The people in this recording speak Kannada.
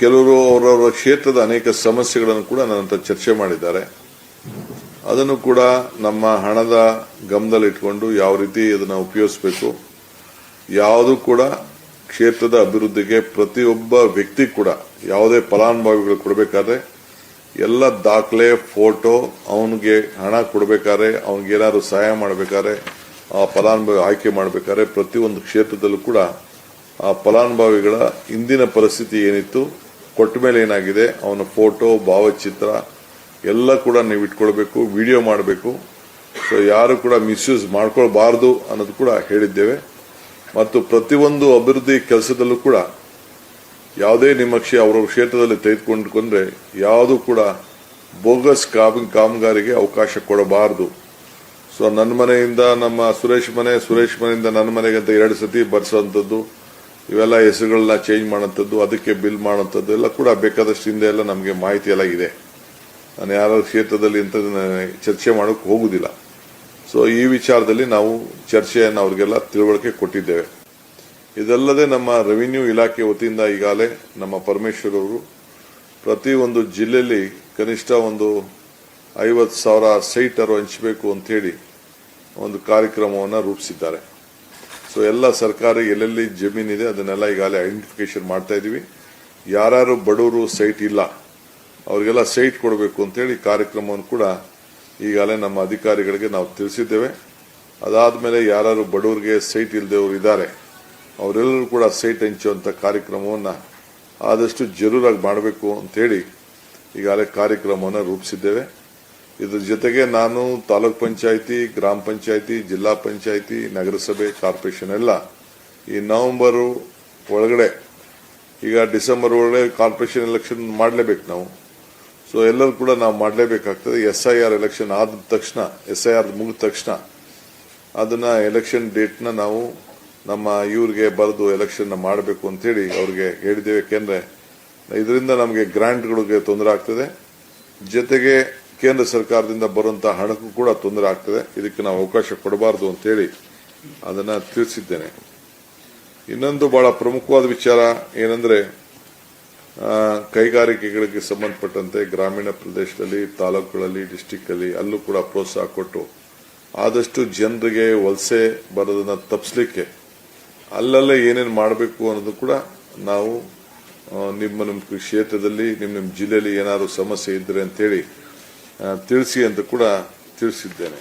ಕೆಲವರು ಅವರವರ ಕ್ಷೇತ್ರದ ಅನೇಕ ಸಮಸ್ಯೆಗಳನ್ನು ಕೂಡ ನನ್ನ ಹತ್ರ ಚರ್ಚೆ ಮಾಡಿದ್ದಾರೆ. ಅದನ್ನು ಕೂಡ ನಮ್ಮ ಹಣದ ಗಮನದಲ್ಲಿಟ್ಟುಕೊಂಡು ಯಾವ ರೀತಿ ಅದನ್ನು ಉಪಯೋಗಿಸಬೇಕು, ಯಾವುದು ಕೂಡ ಕ್ಷೇತ್ರದ ಅಭಿವೃದ್ಧಿಗೆ ಪ್ರತಿಯೊಬ್ಬ ವ್ಯಕ್ತಿ ಕೂಡ ಯಾವುದೇ ಫಲಾನುಭವಿಗಳು ಕೊಡಬೇಕಾದ್ರೆ ಎಲ್ಲ ದಾಖಲೆ, ಫೋಟೋ, ಅವನಿಗೆ ಹಣ ಕೊಡಬೇಕಾದ್ರೆ, ಅವನಿಗೆ ಏನಾದ್ರು ಸಹಾಯ ಮಾಡಬೇಕಾದ್ರೆ, ಆ ಫಲಾನುಭವಿ ಆಯ್ಕೆ ಮಾಡಬೇಕಾದ್ರೆ ಪ್ರತಿಯೊಂದು ಕ್ಷೇತ್ರದಲ್ಲೂ ಕೂಡ ಆ ಫಲಾನುಭವಿಗಳ ಇಂದಿನ ಪರಿಸ್ಥಿತಿ ಏನಿತ್ತು, ಕೊಟ್ಟ ಮೇಲೆ ಏನಾಗಿದೆ, ಅವನ ಫೋಟೋ, ಭಾವಚಿತ್ರ ಎಲ್ಲ ಕೂಡ ನೀವು ಇಟ್ಕೊಳ್ಬೇಕು, ವಿಡಿಯೋ ಮಾಡಬೇಕು. ಸೊ ಯಾರು ಕೂಡ ಮಿಸ್ಯೂಸ್ ಮಾಡ್ಕೊಳ್ಬಾರ್ದು ಅನ್ನೋದು ಕೂಡ ಹೇಳಿದ್ದೇವೆ. ಮತ್ತು ಪ್ರತಿಯೊಂದು ಅಭಿವೃದ್ಧಿ ಕೆಲಸದಲ್ಲೂ ಕೂಡ ಯಾವುದೇ ನಿಮ್ಮ ಅವರ ಕ್ಷೇತ್ರದಲ್ಲಿ ತೆಗೆದುಕೊಂಡ್ರೆ ಯಾವುದು ಕೂಡ ಬೋಗಸ್ ಕಾಮಗಾರಿಗೆ ಅವಕಾಶ ಕೊಡಬಾರದು. ಸೊ ನನ್ನ ಮನೆಯಿಂದ ನಮ್ಮ ಸುರೇಶ್ ಮನೆಯಿಂದ ನನ್ನ ಮನೆಗೆ ಅಂತ 2 ಸತಿ ಬರ್ಸೋಂಥದ್ದು, ಇವೆಲ್ಲ ಹೆಸರುಗಳನ್ನ ಚೇಂಜ್ ಮಾಡೋಂಥದ್ದು, ಅದಕ್ಕೆ ಬಿಲ್ ಮಾಡೋಂಥದ್ದು ಎಲ್ಲ ಕೂಡ ಬೇಕಾದಷ್ಟು ಹಿಂದೆ ಎಲ್ಲ ನಮಗೆ ಮಾಹಿತಿ ಎಲ್ಲ ಇದೆ. ನಾನು ಯಾರ ಕ್ಷೇತ್ರದಲ್ಲಿ ಇಂಥದನ್ನ ಚರ್ಚೆ ಮಾಡೋಕೆ ಹೋಗುದಿಲ್ಲ. ಸೊ ಈ ವಿಚಾರದಲ್ಲಿ ನಾವು ಚರ್ಚೆಯನ್ನು ಅವರಿಗೆಲ್ಲ ತಿಳುವಳಿಕೆ ಕೊಟ್ಟಿದ್ದೇವೆ. ಇದಲ್ಲದೆ ನಮ್ಮ ರೆವಿನ್ಯೂ ಇಲಾಖೆ ವತಿಯಿಂದ ಈಗಾಗಲೇ ನಮ್ಮ ಪರಮೇಶ್ವರ್ ಅವರು ಪ್ರತಿಯೊಂದು ಜಿಲ್ಲೆಯಲ್ಲಿ ಕನಿಷ್ಠ ಒಂದು 50,000 ಸೈಟ್ ಹಂಚಬೇಕು ಅಂತ ಹೇಳಿ ಒಂದು ಕಾರ್ಯಕ್ರಮವನ್ನು ರೂಪಿಸಿದ್ದಾರೆ. ಸೊ ಎಲ್ಲ ಸರ್ಕಾರಿ ಎಲ್ಲೆಲ್ಲಿ ಜಮೀನಿದೆ ಅದನ್ನೆಲ್ಲ ಈಗಾಗಲೇ ಐಡೆಂಟಿಫಿಕೇಶನ್ ಮಾಡ್ತಾ ಇದೀವಿ. ಯಾರು ಬಡವರು ಸೈಟ್ ಇಲ್ಲ ಅವರಿಗೆಲ್ಲ ಸೈಟ್ ಕೊಡಬೇಕು ಅಂತೇಳಿ ಕಾರ್ಯಕ್ರಮವನ್ನು ಕೂಡ ಈಗಾಗಲೇ ನಮ್ಮ ಅಧಿಕಾರಿಗಳಿಗೆ ನಾವು ತಿಳಿಸಿದ್ದೇವೆ. ಅದಾದ್ಮೇಲೆ ಯಾರು ಬಡವರಿಗೆ ಸೈಟ್ ಇಲ್ಲದವರು ಇದ್ದಾರೆ ಅವರೆಲ್ಲರೂ ಕೂಡ ಸೈಟ್ ಹಂಚುವಂತ ಕಾರ್ಯಕ್ರಮವನ್ನು ಆದಷ್ಟು ಜರೂರಾಗಿ ಮಾಡಬೇಕು ಅಂತೇಳಿ ಈಗಾಗಲೇ ಕಾರ್ಯಕ್ರಮವನ್ನು ರೂಪಿಸಿದ್ದೇವೆ. ಇದ್ರ ಜೊತೆಗೆ ನಾನು ತಾಲೂಕ್ ಪಂಚಾಯಿತಿ, ಗ್ರಾಮ ಪಂಚಾಯಿತಿ, ಜಿಲ್ಲಾ ಪಂಚಾಯಿತಿ, ನಗರಸಭೆ, ಕಾರ್ಪೊರೇಷನ್ ಎಲ್ಲ ಈ ನವೆಂಬರ್ ಒಳಗಡೆ, ಈಗ ಡಿಸೆಂಬರ್ ಒಳಗಡೆ ಕಾರ್ಪೊರೇಷನ್ ಎಲೆಕ್ಷನ್ ಮಾಡಲೇಬೇಕು ನಾವು. ಸೊ ಎಲ್ಲರೂ ಕೂಡ ನಾವು ಮಾಡಲೇಬೇಕಾಗ್ತದೆ. SIR ಎಲೆಕ್ಷನ್ ಆದ ತಕ್ಷಣ, SIR ಮುಗಿದ ತಕ್ಷಣ ಅದನ್ನ ಎಲೆಕ್ಷನ್ ಡೇಟ್ನ ನಾವು ನಮ್ಮ ಇವ್ರಿಗೆ ಬರೆದು ಎಲೆಕ್ಷನ್ ಮಾಡಬೇಕು ಅಂತೇಳಿ ಅವ್ರಿಗೆ ಹೇಳಿದ್ದೇವೆ. ಯಾಕೆಂದ್ರೆ ಇದರಿಂದ ನಮಗೆ ಗ್ರಾಂಟ್ಗಳಿಗೆ ತೊಂದರೆ ಆಗ್ತದೆ, ಜೊತೆಗೆ ಕೇಂದ್ರ ಸರ್ಕಾರದಿಂದ ಬರುವಂತಹ ಹಣಕ್ಕೂ ಕೂಡ ತೊಂದರೆ ಆಗ್ತದೆ. ಇದಕ್ಕೆ ನಾವು ಅವಕಾಶ ಕೊಡಬಾರದು ಅಂತೇಳಿ ಅದನ್ನ ತಿಳಿಸಿದ್ದೇನೆ. ಇನ್ನೊಂದು ಬಹಳ ಪ್ರಮುಖವಾದ ವಿಚಾರ ಏನಂದ್ರೆ, ಕೈಗಾರಿಕೆಗಳಿಗೆ ಸಂಬಂಧಪಟ್ಟಂತೆ ಗ್ರಾಮೀಣ ಪ್ರದೇಶದಲ್ಲಿ, ತಾಲೂಕುಗಳಲ್ಲಿ, ಡಿಸ್ಟಿಕ್ ಅಲ್ಲಿ ಅಲ್ಲೂ ಕೂಡ ಪ್ರೋತ್ಸಾಹ ಕೊಟ್ಟು ಆದಷ್ಟು ಜನರಿಗೆ ವಲಸೆ ಬರೋದನ್ನ ತಪ್ಪಿಸಲಿಕ್ಕೆ ಅಲ್ಲಲ್ಲೇ ಏನೇನು ಮಾಡಬೇಕು ಅನ್ನೋದು ಕೂಡ ನಾವು ನಿಮ್ಮ ಕ್ಷೇತ್ರದಲ್ಲಿ, ನಿಮ್ಮ ಜಿಲ್ಲೆಯಲ್ಲಿ ಏನಾದ್ರು ಸಮಸ್ಯೆ ಇದ್ರೆ ಅಂತೇಳಿ ತಿಳಿಸಿ ಅಂತ ಕೂಡ ತಿಳಿಸಿದ್ದೇನೆ.